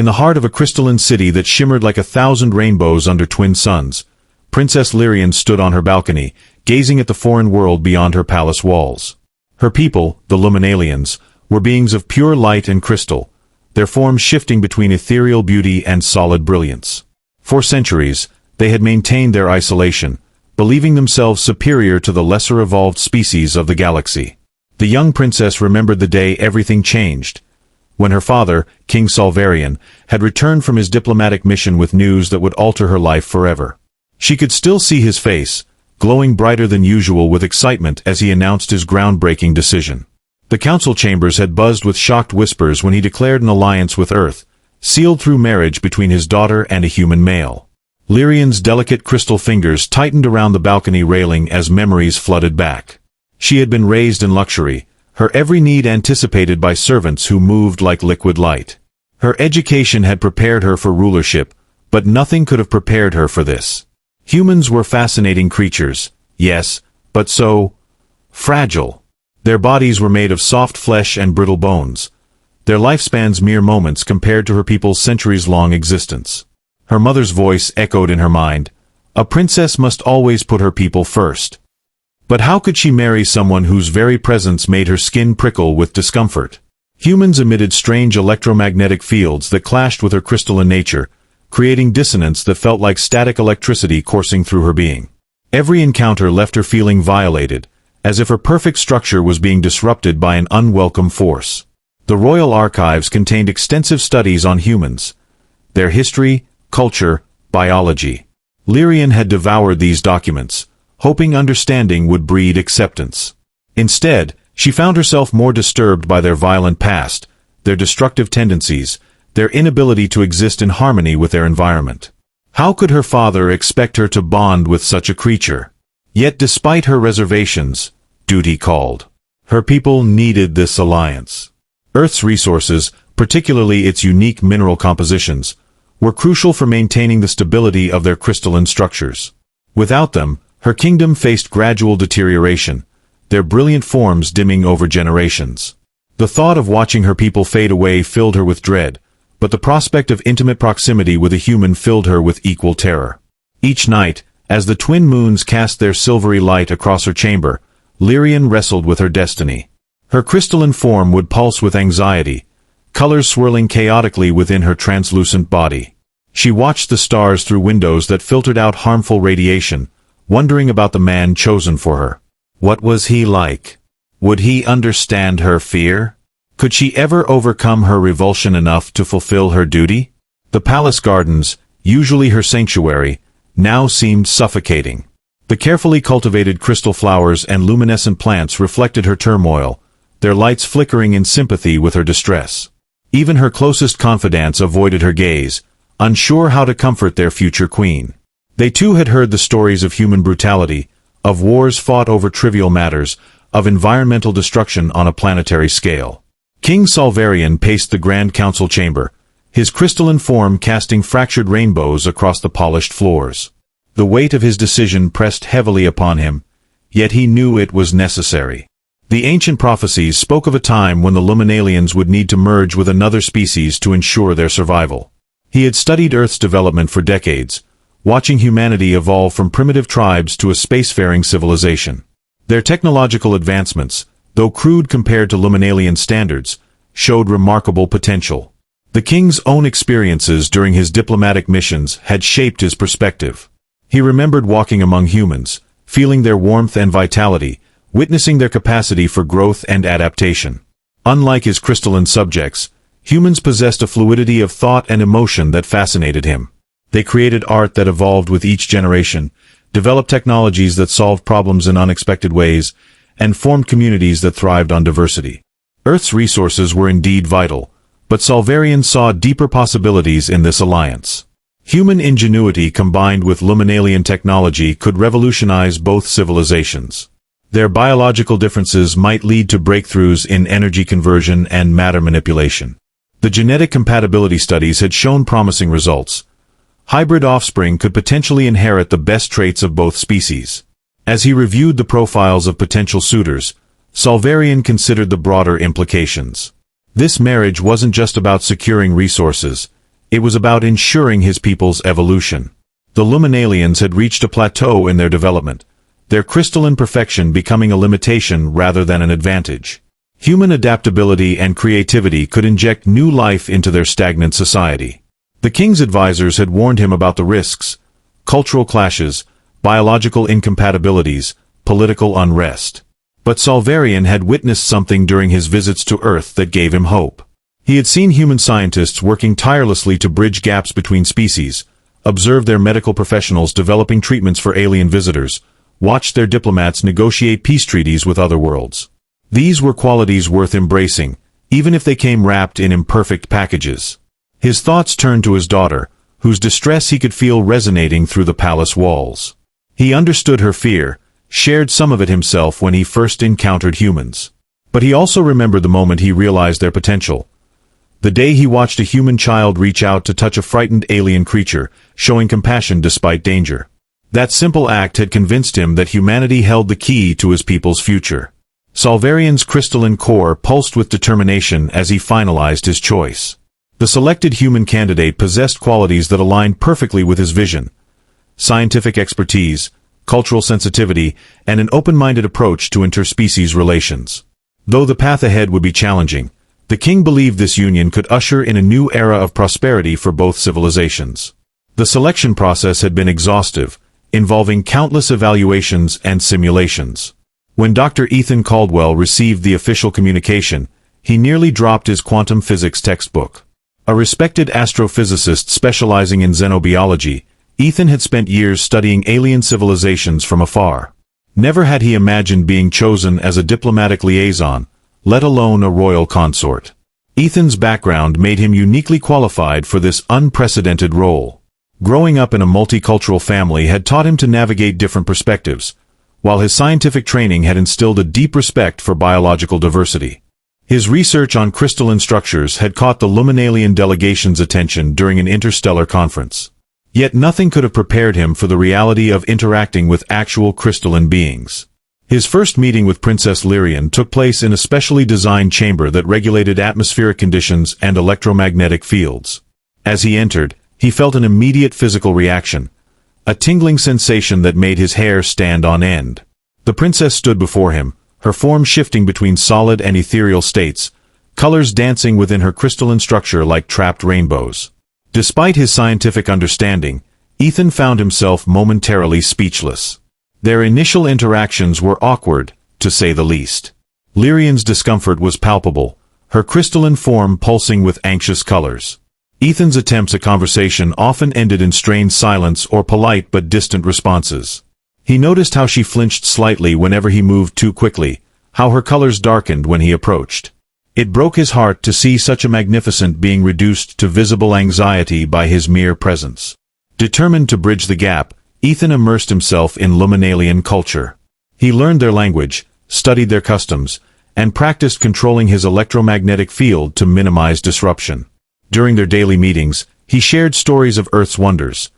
In the heart of a crystalline city that shimmered like 1,000 rainbows under twin suns, Princess Lyrian stood on her balcony, gazing at the foreign world beyond her palace walls. Her people, the Luminalians, were beings of pure light and crystal, their forms shifting between ethereal beauty and solid brilliance. For centuries, they had maintained their isolation, believing themselves superior to the lesser-evolved species of the galaxy. The young princess remembered the day everything changed, when her father, King Salvarian, had returned from his diplomatic mission with news that would alter her life forever. She could still see his face, glowing brighter than usual with excitement as he announced his groundbreaking decision. The council chambers had buzzed with shocked whispers when he declared an alliance with Earth, sealed through marriage between his daughter and a human male. Lyrian's delicate crystal fingers tightened around the balcony railing as memories flooded back. She had been raised in luxury, her every need anticipated by servants who moved like liquid light. Her education had prepared her for rulership, but nothing could have prepared her for this. Humans were fascinating creatures, yes, but so fragile. Their bodies were made of soft flesh and brittle bones, their lifespans mere moments compared to her people's centuries-long existence. Her mother's voice echoed in her mind, "A princess must always put her people first." But how could she marry someone whose very presence made her skin prickle with discomfort? Humans emitted strange electromagnetic fields that clashed with her crystalline nature, creating dissonance that felt like static electricity coursing through her being. Every encounter left her feeling violated, as if her perfect structure was being disrupted by an unwelcome force. The royal archives contained extensive studies on humans, their history, culture, biology. Lyrian had devoured these documents, hoping understanding would breed acceptance. Instead, she found herself more disturbed by their violent past, their destructive tendencies, their inability to exist in harmony with their environment. How could her father expect her to bond with such a creature? Yet despite her reservations, duty called. Her people needed this alliance. Earth's resources, particularly its unique mineral compositions, were crucial for maintaining the stability of their crystalline structures. Without them, her kingdom faced gradual deterioration, their brilliant forms dimming over generations. The thought of watching her people fade away filled her with dread, but the prospect of intimate proximity with a human filled her with equal terror. Each night, as the twin moons cast their silvery light across her chamber, Lyrian wrestled with her destiny. Her crystalline form would pulse with anxiety, colors swirling chaotically within her translucent body. She watched the stars through windows that filtered out harmful radiation, wondering about the man chosen for her. What was he like? Would he understand her fear? Could she ever overcome her revulsion enough to fulfill her duty? The palace gardens, usually her sanctuary, now seemed suffocating. The carefully cultivated crystal flowers and luminescent plants reflected her turmoil, their lights flickering in sympathy with her distress. Even her closest confidants avoided her gaze, unsure how to comfort their future queen. They too had heard the stories of human brutality, of wars fought over trivial matters, of environmental destruction on a planetary scale. King Salvarian paced the Grand Council chamber, his crystalline form casting fractured rainbows across the polished floors. The weight of his decision pressed heavily upon him, yet he knew it was necessary. The ancient prophecies spoke of a time when the Luminalians would need to merge with another species to ensure their survival. He had studied Earth's development for decades, watching humanity evolve from primitive tribes to a spacefaring civilization. Their technological advancements, though crude compared to Luminalian standards, showed remarkable potential. The king's own experiences during his diplomatic missions had shaped his perspective. He remembered walking among humans, feeling their warmth and vitality, witnessing their capacity for growth and adaptation. Unlike his crystalline subjects, humans possessed a fluidity of thought and emotion that fascinated him. They created art that evolved with each generation, developed technologies that solved problems in unexpected ways, and formed communities that thrived on diversity. Earth's resources were indeed vital, but Salvarian saw deeper possibilities in this alliance. Human ingenuity combined with Luminalian technology could revolutionize both civilizations. Their biological differences might lead to breakthroughs in energy conversion and matter manipulation. The genetic compatibility studies had shown promising results. Hybrid offspring could potentially inherit the best traits of both species. As he reviewed the profiles of potential suitors, Salvarian considered the broader implications. This marriage wasn't just about securing resources, It was about ensuring his people's evolution. The Luminalians had reached a plateau in their development, their crystalline perfection becoming a limitation rather than an advantage. Human adaptability and creativity could inject new life into their stagnant society. The king's advisors had warned him about the risks: cultural clashes, biological incompatibilities, political unrest. But Salvarian had witnessed something during his visits to Earth that gave him hope. He had seen human scientists working tirelessly to bridge gaps between species, observed their medical professionals developing treatments for alien visitors, watched their diplomats negotiate peace treaties with other worlds. These were qualities worth embracing, even if they came wrapped in imperfect packages. His thoughts turned to his daughter, whose distress he could feel resonating through the palace walls. He understood her fear, shared some of it himself when he first encountered humans. But he also remembered the moment he realized their potential. The day he watched a human child reach out to touch a frightened alien creature, showing compassion despite danger. That simple act had convinced him that humanity held the key to his people's future. Salvarian's crystalline core pulsed with determination as he finalized his choice. The selected human candidate possessed qualities that aligned perfectly with his vision: scientific expertise, cultural sensitivity, and an open-minded approach to interspecies relations. Though the path ahead would be challenging, the king believed this union could usher in a new era of prosperity for both civilizations. The selection process had been exhaustive, involving countless evaluations and simulations. When Dr. Ethan Caldwell received the official communication, he nearly dropped his quantum physics textbook. A respected astrophysicist specializing in xenobiology, Ethan had spent years studying alien civilizations from afar. Never had he imagined being chosen as a diplomatic liaison, let alone a royal consort. Ethan's background made him uniquely qualified for this unprecedented role. Growing up in a multicultural family had taught him to navigate different perspectives, while his scientific training had instilled a deep respect for biological diversity. His research on crystalline structures had caught the Luminalian delegation's attention during an interstellar conference. Yet nothing could have prepared him for the reality of interacting with actual crystalline beings. His first meeting with Princess Lyrian took place in a specially designed chamber that regulated atmospheric conditions and electromagnetic fields. As he entered, he felt an immediate physical reaction, a tingling sensation that made his hair stand on end. The princess stood before him, her form shifting between solid and ethereal states, colors dancing within her crystalline structure like trapped rainbows. Despite his scientific understanding, Ethan found himself momentarily speechless. Their initial interactions were awkward, to say the least. Lyrian's discomfort was palpable, her crystalline form pulsing with anxious colors. Ethan's attempts at conversation often ended in strained silence or polite but distant responses. He noticed how she flinched slightly whenever he moved too quickly, how her colors darkened when he approached. It broke his heart to see such a magnificent being reduced to visible anxiety by his mere presence. Determined to bridge the gap, Ethan immersed himself in Luminalian culture. He learned their language, studied their customs, and practiced controlling his electromagnetic field to minimize disruption. During their daily meetings, he shared stories of Earth's wonders: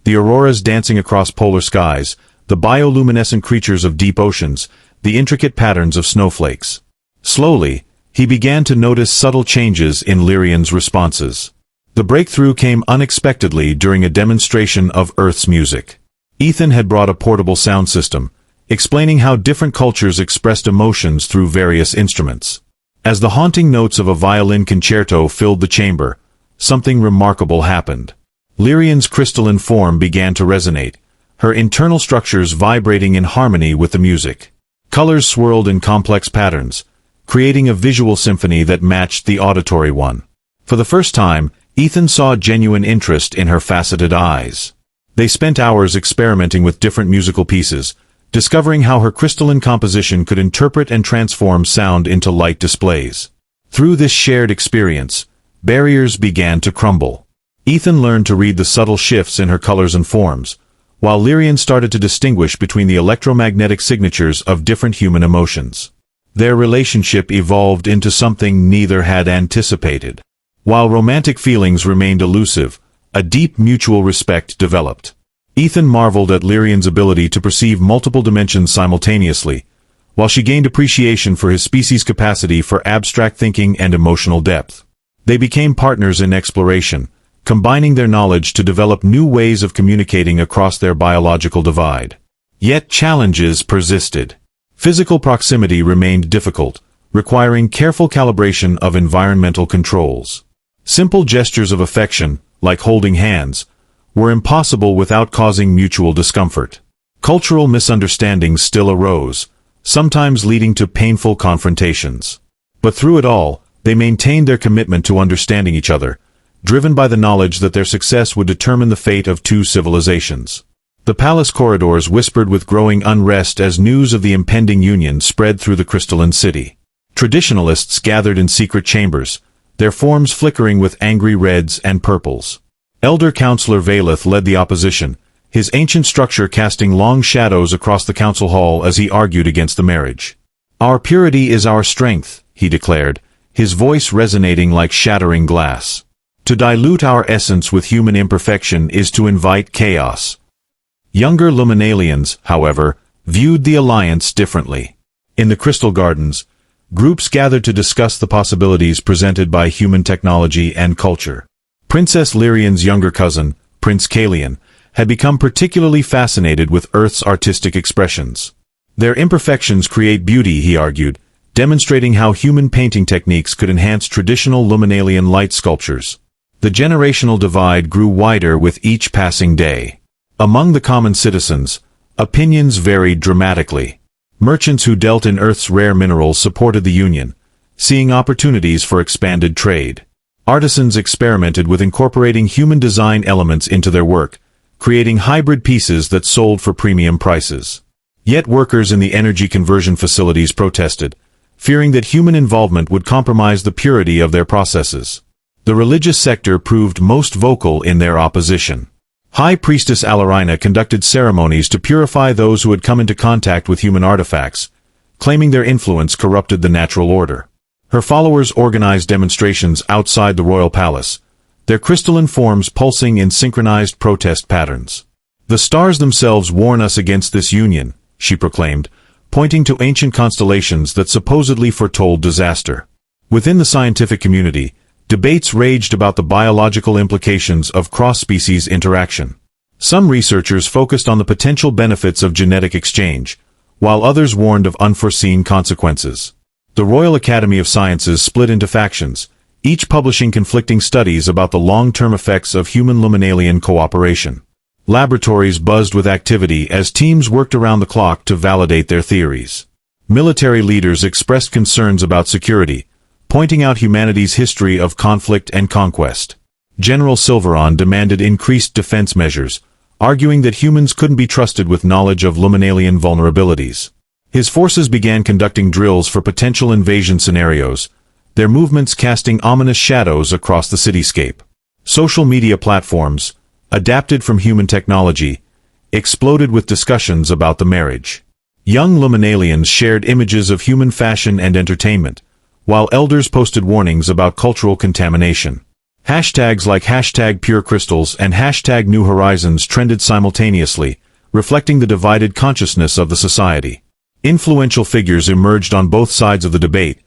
the auroras dancing across polar skies, the bioluminescent creatures of deep oceans, the intricate patterns of snowflakes. Slowly, he began to notice subtle changes in Lyrian's responses. The breakthrough came unexpectedly during a demonstration of Earth's music. Ethan had brought a portable sound system, explaining how different cultures expressed emotions through various instruments. As the haunting notes of a violin concerto filled the chamber, something remarkable happened. Lyrian's crystalline form began to resonate, her internal structures vibrating in harmony with the music. Colors swirled in complex patterns, creating a visual symphony that matched the auditory one. For the first time, Ethan saw genuine interest in her faceted eyes. They spent hours experimenting with different musical pieces, discovering how her crystalline composition could interpret and transform sound into light displays. Through this shared experience, barriers began to crumble. Ethan learned to read the subtle shifts in her colors and forms, while Lyrian started to distinguish between the electromagnetic signatures of different human emotions. Their relationship evolved into something neither had anticipated. While romantic feelings remained elusive, a deep mutual respect developed. Ethan marveled at Lyrian's ability to perceive multiple dimensions simultaneously, while she gained appreciation for his species' capacity for abstract thinking and emotional depth. They became partners in exploration, combining their knowledge to develop new ways of communicating across their biological divide. Yet challenges persisted. Physical proximity remained difficult, requiring careful calibration of environmental controls. Simple gestures of affection, like holding hands, were impossible without causing mutual discomfort. Cultural misunderstandings still arose, sometimes leading to painful confrontations. But through it all, they maintained their commitment to understanding each other, driven by the knowledge that their success would determine the fate of two civilizations. The palace corridors whispered with growing unrest as news of the impending union spread through the crystalline city. Traditionalists gathered in secret chambers, their forms flickering with angry reds and purples. Elder Counselor Valeth led the opposition, his ancient structure casting long shadows across the council hall as he argued against the marriage. "Our purity is our strength," he declared, his voice resonating like shattering glass. "To dilute our essence with human imperfection is to invite chaos." Younger Luminalians, however, viewed the alliance differently. In the Crystal Gardens, groups gathered to discuss the possibilities presented by human technology and culture. Princess Lyrian's younger cousin, Prince Kalian, had become particularly fascinated with Earth's artistic expressions. Their imperfections create beauty, he argued, demonstrating how human painting techniques could enhance traditional Luminalian light sculptures. The generational divide grew wider with each passing day. Among the common citizens, opinions varied dramatically. Merchants who dealt in Earth's rare minerals supported the union, seeing opportunities for expanded trade. Artisans experimented with incorporating human design elements into their work, creating hybrid pieces that sold for premium prices. Yet workers in the energy conversion facilities protested, fearing that human involvement would compromise the purity of their processes. The religious sector proved most vocal in their opposition. High Priestess Alarina conducted ceremonies to purify those who had come into contact with human artifacts, claiming their influence corrupted the natural order. Her followers organized demonstrations outside the royal palace, their crystalline forms pulsing in synchronized protest patterns. "The stars themselves warn us against this union," she proclaimed, pointing to ancient constellations that supposedly foretold disaster. Within the scientific community, debates raged about the biological implications of cross-species interaction. Some researchers focused on the potential benefits of genetic exchange, while others warned of unforeseen consequences. The Royal Academy of Sciences split into factions, each publishing conflicting studies about the long-term effects of human-Luminalian cooperation. Laboratories buzzed with activity as teams worked around the clock to validate their theories. Military leaders expressed concerns about security, pointing out humanity's history of conflict and conquest. General Silveron demanded increased defense measures, arguing that humans couldn't be trusted with knowledge of Luminalian vulnerabilities. His forces began conducting drills for potential invasion scenarios, their movements casting ominous shadows across the cityscape. Social media platforms, adapted from human technology, exploded with discussions about the marriage. Young Luminalians shared images of human fashion and entertainment, while elders posted warnings about cultural contamination. Hashtags like #PureCrystals and #NewHorizons trended simultaneously, reflecting the divided consciousness of the society. Influential figures emerged on both sides of the debate,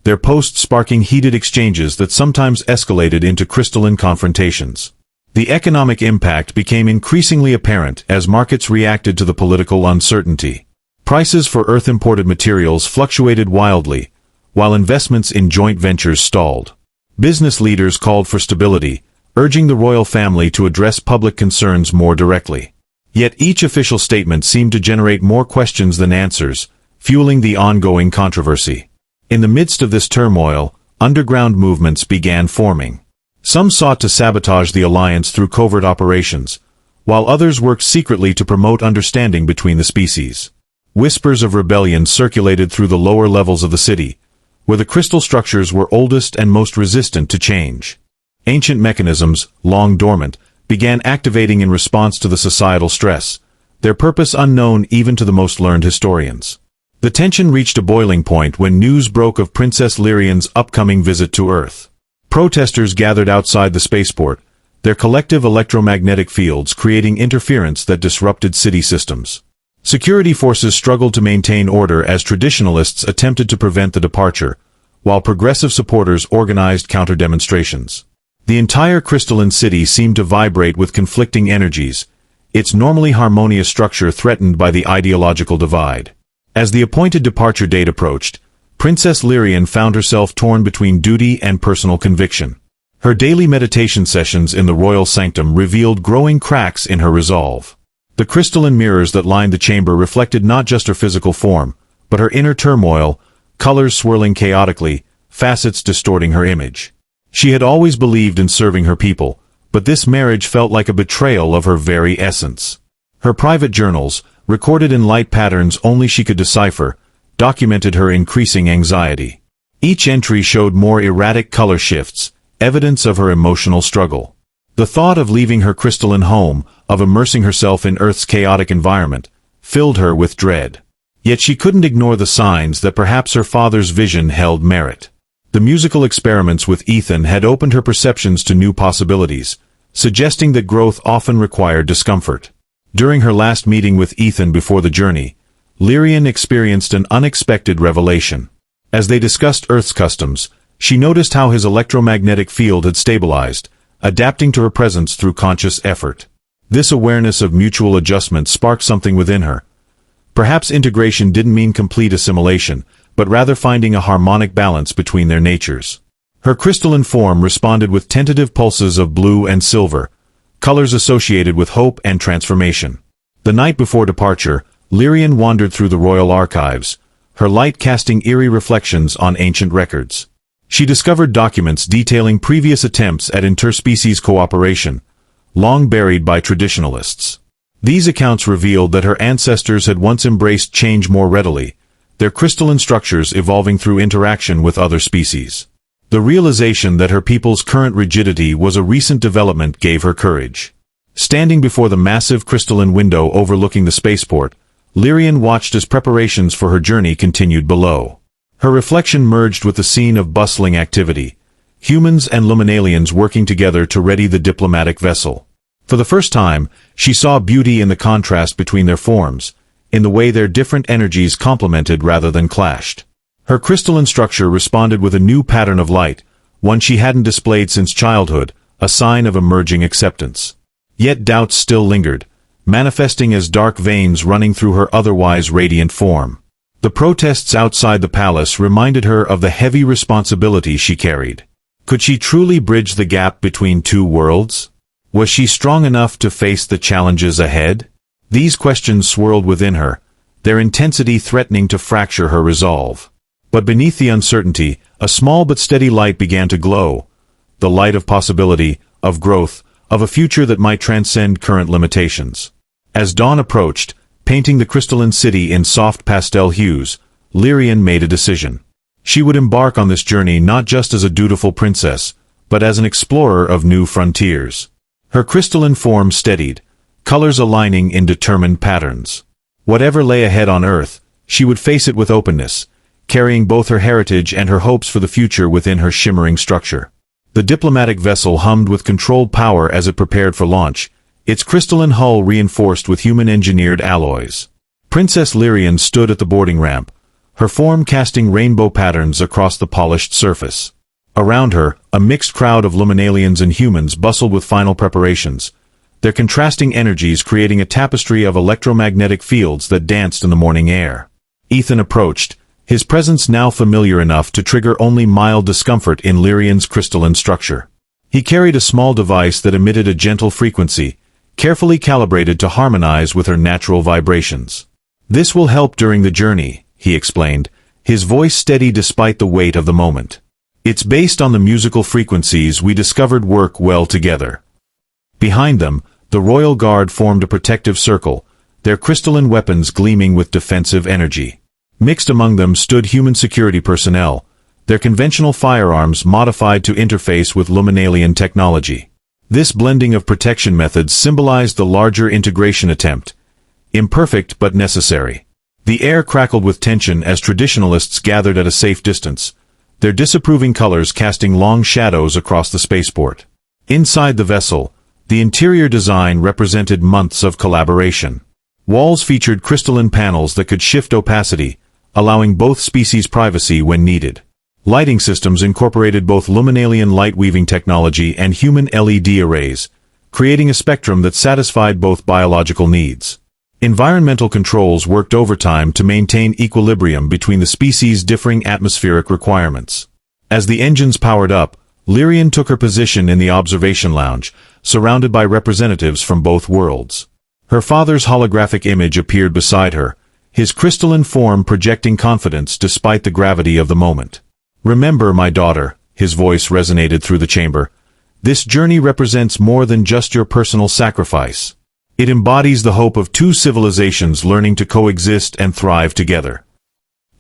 their posts sparking heated exchanges that sometimes escalated into crystalline confrontations. The economic impact became increasingly apparent as markets reacted to the political uncertainty. Prices for Earth-imported materials fluctuated wildly, while investments in joint ventures stalled. Business leaders called for stability, urging the royal family to address public concerns more directly. Yet each official statement seemed to generate more questions than answers, fueling the ongoing controversy. In the midst of this turmoil, underground movements began forming. Some sought to sabotage the alliance through covert operations, while others worked secretly to promote understanding between the species. Whispers of rebellion circulated through the lower levels of the city, where the crystal structures were oldest and most resistant to change. Ancient mechanisms, long dormant, began activating in response to the societal stress, their purpose unknown even to the most learned historians. The tension reached a boiling point when news broke of Princess Lyrian's upcoming visit to Earth. Protesters gathered outside the spaceport, their collective electromagnetic fields creating interference that disrupted city systems. Security forces struggled to maintain order as traditionalists attempted to prevent the departure, while progressive supporters organized counter-demonstrations. The entire crystalline city seemed to vibrate with conflicting energies, its normally harmonious structure threatened by the ideological divide. As the appointed departure date approached, Princess Lyrian found herself torn between duty and personal conviction. Her daily meditation sessions in the royal sanctum revealed growing cracks in her resolve. The crystalline mirrors that lined the chamber reflected not just her physical form, but her inner turmoil, colors swirling chaotically, facets distorting her image. She had always believed in serving her people, but this marriage felt like a betrayal of her very essence. Her private journals, recorded in light patterns only she could decipher, documented her increasing anxiety. Each entry showed more erratic color shifts, evidence of her emotional struggle. The thought of leaving her crystalline home, of immersing herself in Earth's chaotic environment, filled her with dread. Yet she couldn't ignore the signs that perhaps her father's vision held merit. The musical experiments with Ethan had opened her perceptions to new possibilities, suggesting that growth often required discomfort. During her last meeting with Ethan before the journey, Lyrian experienced an unexpected revelation. As they discussed Earth's customs, she noticed how his electromagnetic field had stabilized, adapting to her presence through conscious effort. This awareness of mutual adjustment sparked something within her. Perhaps integration didn't mean complete assimilation, but rather finding a harmonic balance between their natures. Her crystalline form responded with tentative pulses of blue and silver, colors associated with hope and transformation. The night before departure, Lyrian wandered through the royal archives, her light casting eerie reflections on ancient records. She discovered documents detailing previous attempts at interspecies cooperation, long buried by traditionalists. These accounts revealed that her ancestors had once embraced change more readily, their crystalline structures evolving through interaction with other species. The realization that her people's current rigidity was a recent development gave her courage. Standing before the massive crystalline window overlooking the spaceport, Lyrian watched as preparations for her journey continued below. Her reflection merged with the scene of bustling activity, humans and luminalians working together to ready the diplomatic vessel. For the first time, she saw beauty in the contrast between their forms, in the way their different energies complemented rather than clashed. Her crystalline structure responded with a new pattern of light, one she hadn't displayed since childhood, a sign of emerging acceptance. Yet doubts still lingered, manifesting as dark veins running through her otherwise radiant form. The protests outside the palace reminded her of the heavy responsibility she carried. Could she truly bridge the gap between two worlds? Was she strong enough to face the challenges ahead? These questions swirled within her, their intensity threatening to fracture her resolve. But beneath the uncertainty, a small but steady light began to glow, the light of possibility, of growth, of a future that might transcend current limitations. As dawn approached, painting the crystalline city in soft pastel hues, Lyrian made a decision. She would embark on this journey not just as a dutiful princess, but as an explorer of new frontiers. Her crystalline form steadied, colors aligning in determined patterns. Whatever lay ahead on Earth, she would face it with openness, carrying both her heritage and her hopes for the future within her shimmering structure. The diplomatic vessel hummed with controlled power as it prepared for launch, its crystalline hull reinforced with human-engineered alloys. Princess Lyrian stood at the boarding ramp, her form casting rainbow patterns across the polished surface. Around her, a mixed crowd of luminalians and humans bustled with final preparations, their contrasting energies creating a tapestry of electromagnetic fields that danced in the morning air. Ethan approached, his presence now familiar enough to trigger only mild discomfort in Lyrian's crystalline structure. He carried a small device that emitted a gentle frequency, carefully calibrated to harmonize with her natural vibrations. "This will help during the journey," he explained, his voice steady despite the weight of the moment. "It's based on the musical frequencies we discovered work well together." Behind them, the royal guard formed a protective circle, their crystalline weapons gleaming with defensive energy. Mixed among them stood human security personnel, their conventional firearms modified to interface with luminalian technology. This blending of protection methods symbolized the larger integration attempt, imperfect but necessary. The air crackled with tension as traditionalists gathered at a safe distance, their disapproving colors casting long shadows across the spaceport. Inside the vessel, the interior design represented months of collaboration. Walls featured crystalline panels that could shift opacity, allowing both species privacy when needed. Lighting systems incorporated both luminalien light-weaving technology and human LED arrays, creating a spectrum that satisfied both biological needs. Environmental controls worked overtime to maintain equilibrium between the species' differing atmospheric requirements. As the engines powered up, Lyrian took her position in the observation lounge, surrounded by representatives from both worlds. Her father's holographic image appeared beside her, his crystalline form projecting confidence despite the gravity of the moment. "Remember, my daughter," his voice resonated through the chamber, "this journey represents more than just your personal sacrifice. It embodies the hope of two civilizations learning to coexist and thrive together."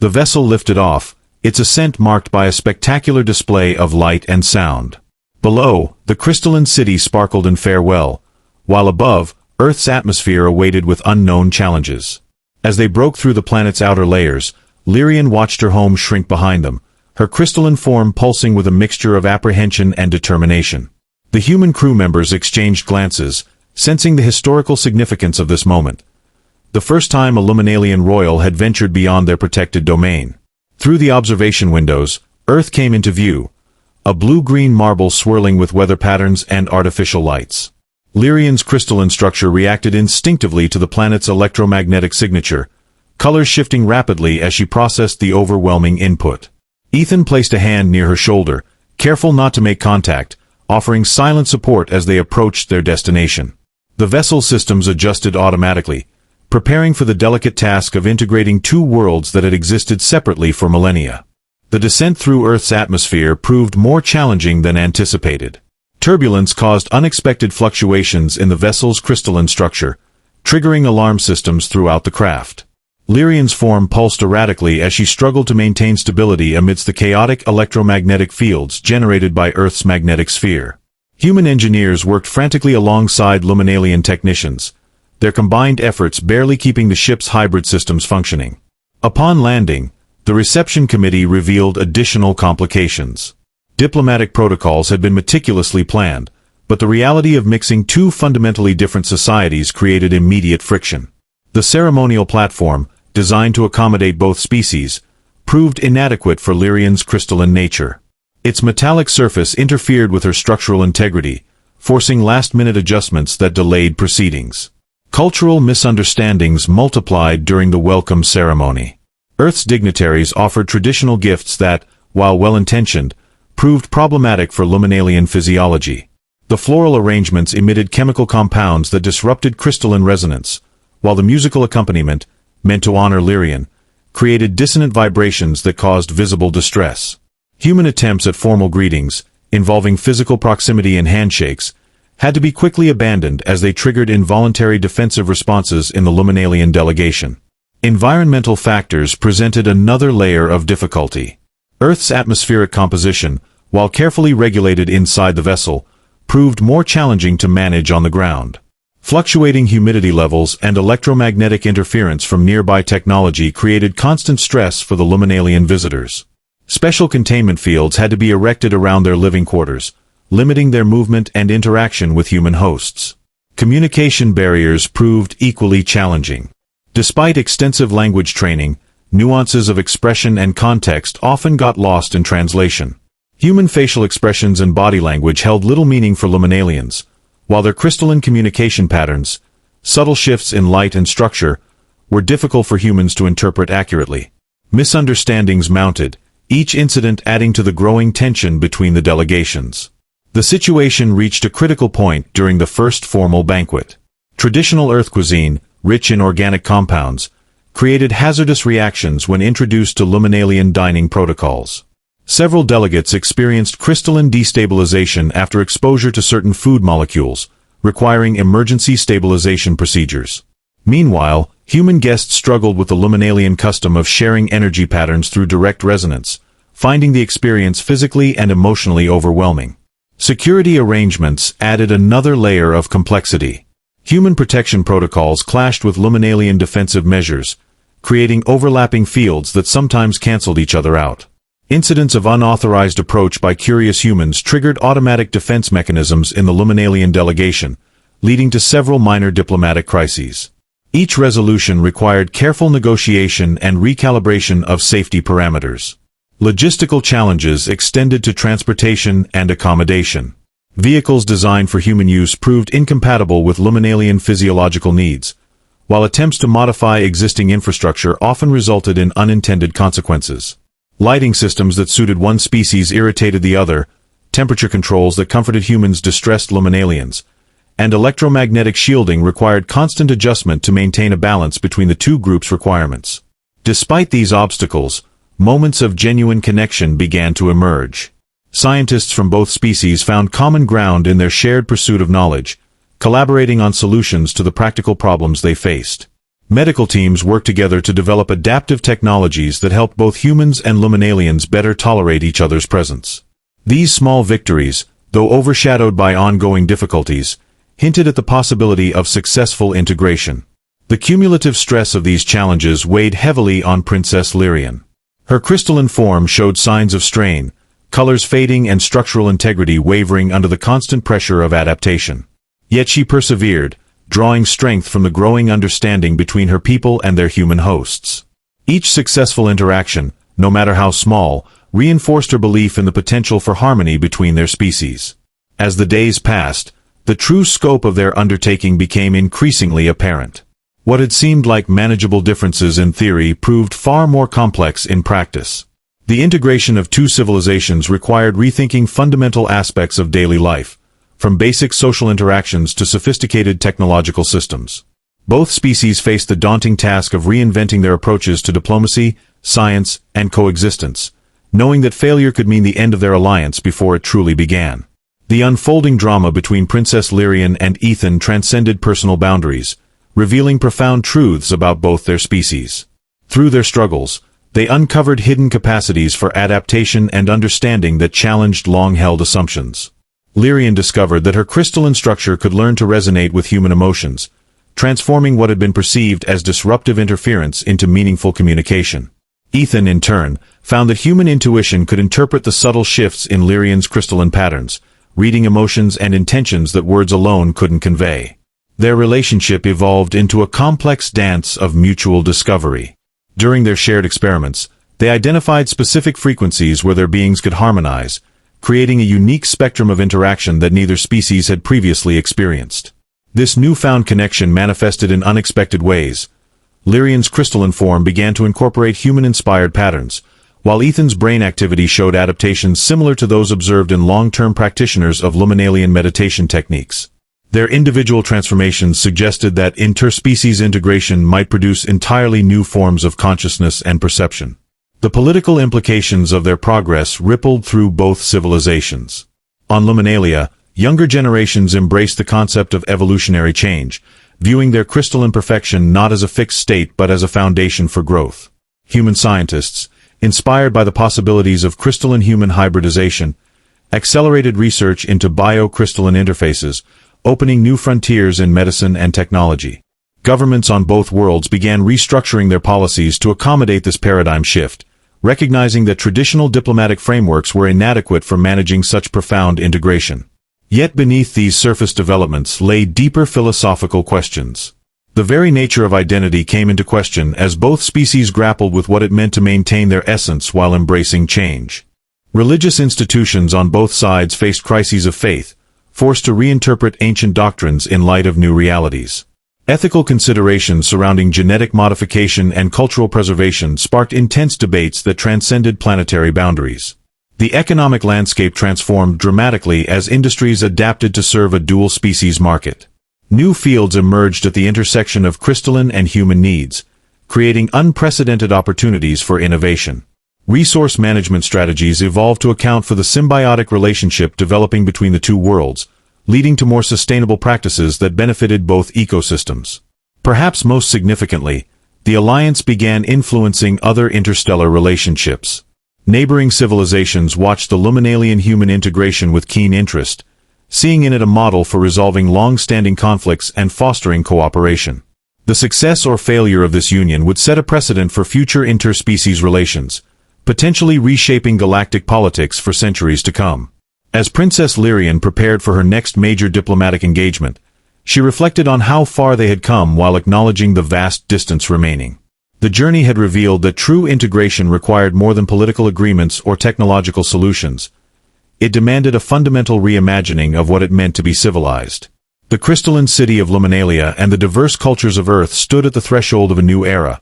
The vessel lifted off, its ascent marked by a spectacular display of light and sound. Below, the crystalline city sparkled in farewell, while above, Earth's atmosphere awaited with unknown challenges. As they broke through the planet's outer layers, Lyrian watched her home shrink behind them, her crystalline form pulsing with a mixture of apprehension and determination. The human crew members exchanged glances, sensing the historical significance of this moment. The first time a Luminalien royal had ventured beyond their protected domain. Through the observation windows, Earth came into view, a blue-green marble swirling with weather patterns and artificial lights. Lyrian's crystalline structure reacted instinctively to the planet's electromagnetic signature, colors shifting rapidly as she processed the overwhelming input. Ethan placed a hand near her shoulder, careful not to make contact, offering silent support as they approached their destination. The vessel systems adjusted automatically, preparing for the delicate task of integrating two worlds that had existed separately for millennia. The descent through Earth's atmosphere proved more challenging than anticipated. Turbulence caused unexpected fluctuations in the vessel's crystalline structure, triggering alarm systems throughout the craft. Lyrian's form pulsed erratically as she struggled to maintain stability amidst the chaotic electromagnetic fields generated by Earth's magnetic sphere. Human engineers worked frantically alongside Luminalien technicians, their combined efforts barely keeping the ship's hybrid systems functioning. Upon landing, the reception committee revealed additional complications. Diplomatic protocols had been meticulously planned, but the reality of mixing two fundamentally different societies created immediate friction. The ceremonial platform, designed to accommodate both species, proved inadequate for Lyrian's crystalline nature. Its metallic surface interfered with her structural integrity, forcing last-minute adjustments that delayed proceedings. Cultural misunderstandings multiplied during the welcome ceremony. Earth's dignitaries offered traditional gifts that, while well-intentioned, proved problematic for Luminalien physiology. The floral arrangements emitted chemical compounds that disrupted crystalline resonance, while the musical accompaniment, meant to honor Lyrian, created dissonant vibrations that caused visible distress. Human attempts at formal greetings, involving physical proximity and handshakes, had to be quickly abandoned as they triggered involuntary defensive responses in the Luminalien delegation. Environmental factors presented another layer of difficulty. Earth's atmospheric composition, while carefully regulated inside the vessel, proved more challenging to manage on the ground. Fluctuating humidity levels and electromagnetic interference from nearby technology created constant stress for the Luminalien visitors. Special containment fields had to be erected around their living quarters, limiting their movement and interaction with human hosts. Communication barriers proved equally challenging. Despite extensive language training, nuances of expression and context often got lost in translation. Human facial expressions and body language held little meaning for Luminaliens, while their crystalline communication patterns, subtle shifts in light and structure, were difficult for humans to interpret accurately. Misunderstandings mounted, each incident adding to the growing tension between the delegations. The situation reached a critical point during the first formal banquet. Traditional Earth cuisine, rich in organic compounds, created hazardous reactions when introduced to Luminalien dining protocols. Several delegates experienced crystalline destabilization after exposure to certain food molecules, requiring emergency stabilization procedures. Meanwhile, human guests struggled with the Luminalien custom of sharing energy patterns through direct resonance, finding the experience physically and emotionally overwhelming. Security arrangements added another layer of complexity. Human protection protocols clashed with Luminalien defensive measures, creating overlapping fields that sometimes canceled each other out. Incidents of unauthorized approach by curious humans triggered automatic defense mechanisms in the Luminalien delegation, leading to several minor diplomatic crises. Each resolution required careful negotiation and recalibration of safety parameters. Logistical challenges extended to transportation and accommodation. Vehicles designed for human use proved incompatible with Luminalian physiological needs, while attempts to modify existing infrastructure often resulted in unintended consequences. Lighting systems that suited one species irritated the other, temperature controls that comforted humans distressed Luminalians, and electromagnetic shielding required constant adjustment to maintain a balance between the two groups' requirements. Despite these obstacles, moments of genuine connection began to emerge. Scientists from both species found common ground in their shared pursuit of knowledge, collaborating on solutions to the practical problems they faced. Medical teams worked together to develop adaptive technologies that helped both humans and Luminalians better tolerate each other's presence. These small victories, though overshadowed by ongoing difficulties, hinted at the possibility of successful integration. The cumulative stress of these challenges weighed heavily on Princess Lyrian. Her crystalline form showed signs of strain, colors fading and structural integrity wavering under the constant pressure of adaptation. Yet she persevered, drawing strength from the growing understanding between her people and their human hosts. Each successful interaction, no matter how small, reinforced her belief in the potential for harmony between their species. As the days passed, the true scope of their undertaking became increasingly apparent. What had seemed like manageable differences in theory proved far more complex in practice. The integration of two civilizations required rethinking fundamental aspects of daily life, from basic social interactions to sophisticated technological systems. Both species faced the daunting task of reinventing their approaches to diplomacy, science, and coexistence, knowing that failure could mean the end of their alliance before it truly began. The unfolding drama between Princess Lyrian and Ethan transcended personal boundaries, revealing profound truths about both their species. Through their struggles, they uncovered hidden capacities for adaptation and understanding that challenged long-held assumptions. Lyrian discovered that her crystalline structure could learn to resonate with human emotions, transforming what had been perceived as disruptive interference into meaningful communication. Ethan, in turn, found that human intuition could interpret the subtle shifts in Lyrian's crystalline patterns, reading emotions and intentions that words alone couldn't convey. Their relationship evolved into a complex dance of mutual discovery. During their shared experiments, they identified specific frequencies where their beings could harmonize, creating a unique spectrum of interaction that neither species had previously experienced. This newfound connection manifested in unexpected ways. Lyrian's crystalline form began to incorporate human-inspired patterns, while Ethan's brain activity showed adaptations similar to those observed in long-term practitioners of Luminalian meditation techniques. Their individual transformations suggested that interspecies integration might produce entirely new forms of consciousness and perception. The political implications of their progress rippled through both civilizations. On Luminalia, younger generations embraced the concept of evolutionary change, viewing their crystalline perfection not as a fixed state but as a foundation for growth. Human scientists, inspired by the possibilities of crystalline-human hybridization, accelerated research into bio-crystalline interfaces, opening new frontiers in medicine and technology. Governments on both worlds began restructuring their policies to accommodate this paradigm shift, recognizing that traditional diplomatic frameworks were inadequate for managing such profound integration. Yet beneath these surface developments lay deeper philosophical questions. The very nature of identity came into question as both species grappled with what it meant to maintain their essence while embracing change. Religious institutions on both sides faced crises of faith, forced to reinterpret ancient doctrines in light of new realities. Ethical considerations surrounding genetic modification and cultural preservation sparked intense debates that transcended planetary boundaries. The economic landscape transformed dramatically as industries adapted to serve a dual-species market. New fields emerged at the intersection of crystalline and human needs, creating unprecedented opportunities for innovation. Resource management strategies evolved to account for the symbiotic relationship developing between the two worlds, leading to more sustainable practices that benefited both ecosystems. Perhaps most significantly, the alliance began influencing other interstellar relationships. Neighboring civilizations watched the Luminalian human integration with keen interest, seeing in it a model for resolving long-standing conflicts and fostering cooperation. The success or failure of this union would set a precedent for future interspecies relations, potentially reshaping galactic politics for centuries to come. As Princess Lyrian prepared for her next major diplomatic engagement, she reflected on how far they had come while acknowledging the vast distance remaining. The journey had revealed that true integration required more than political agreements or technological solutions. It demanded a fundamental reimagining of what it meant to be civilized. The crystalline city of Luminalia and the diverse cultures of Earth stood at the threshold of a new era,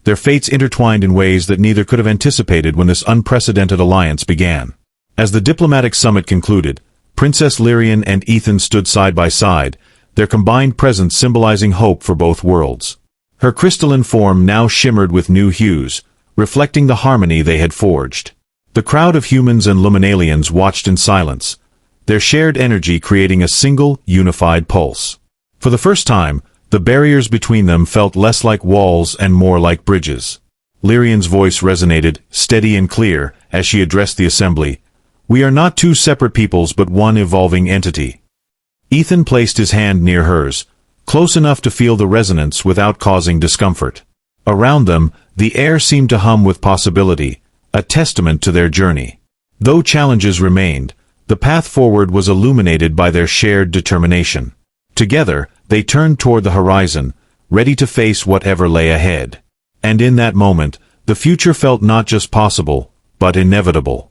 their fates intertwined in ways that neither could have anticipated when this unprecedented alliance began. As the diplomatic summit concluded, Princess Lyrian and Ethan stood side by side, their combined presence symbolizing hope for both worlds. Her crystalline form now shimmered with new hues, reflecting the harmony they had forged. The crowd of humans and Luminalians watched in silence, their shared energy creating a single, unified pulse. For the first time, the barriers between them felt less like walls and more like bridges. Lyrian's voice resonated, steady and clear, as she addressed the assembly. "We are not two separate peoples but one evolving entity." Ethan placed his hand near hers, close enough to feel the resonance without causing discomfort. Around them, the air seemed to hum with possibility, a testament to their journey. Though challenges remained, the path forward was illuminated by their shared determination. Together, they turned toward the horizon, ready to face whatever lay ahead. And in that moment, the future felt not just possible, but inevitable.